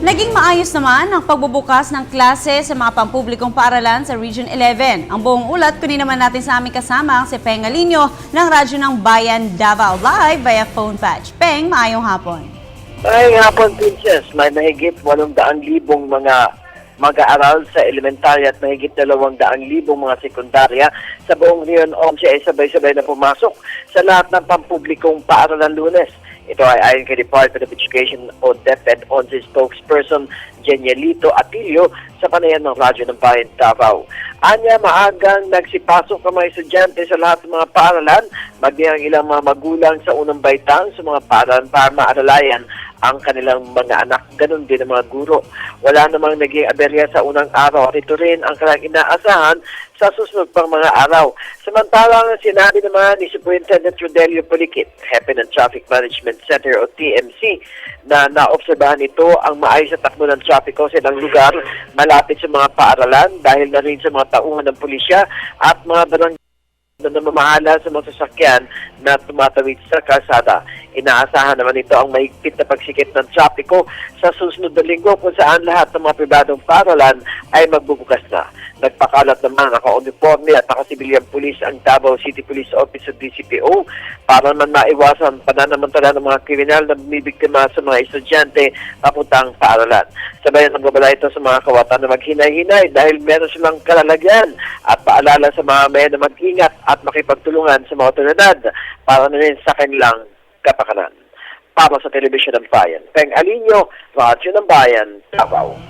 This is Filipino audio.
Naging maayos naman ang pagbubukas ng klase sa mga pampublikong paaralan sa Region 11. Ang buong ulat, kunin naman natin sa aming kasama si Peng Alinio ng Radyo ng Bayan Davao Live via phone patch. Peng, maayong hapon. Maayong hapon, Princess. May mahigit 800,000 mga mag-aaral sa elementarya at mahigit 200,000 mga sekundarya sa buong Region 11 ay sabay-sabay na pumasok sa lahat ng pampublikong paaralan Lunes. Ito ay ayon kay Department of Education o DepEd 11 spokesperson Genielito Atilio sa panayan ng Radyo ng Bayan Davao. Anya, maagang nagsipasok ang mga estudyante sa lahat ng mga paaralan, maging ang ilang mga magulang sa unang baitang sa mga paaralan para maaralayan ang kanilang mga anak. Ganon din ang mga guro. Wala namang naging aberya sa unang araw at ito rin ang kanilang inaasahan sa susunod pang mga araw. Samantalang sinabi naman ni Superintendent Rodelio Polikit, Hepe ng Traffic Management Center o TMC, na naobserbahan ito ang maayos na takbo ng trapiko sa ilang lugar malapit sa mga paaralan dahil na rin sa mga tauhan ng pulisya at mga barangay na namamahala sa mga sasakyan na tumatawid sa kalsada. Inaasahan naman ito ang mahigpit na pagsikip ng trapiko sa susunod na linggo kung saan lahat ng mga pribadong paaralan ay magbubukas na. Nagpakalat naman naka-uniforme at naka-civilian police ang Davao City Police Office o DCPO para naman maiwasan pananamantala ng mga kriminal na bumibiktima sa mga estudyante papuntang paaralan. Sabayan ang babala ito sa mga kawatan na maghinay-hinay dahil meron silang kalalagyan at paalala sa mga mayan na mag-ingat at makipagtulungan sa mga otoridad para na rin sa kanilang kapakanan. Para sa Telebisyon ng Bayan, Peng Alinio, Radyo ng Bayan, Davao.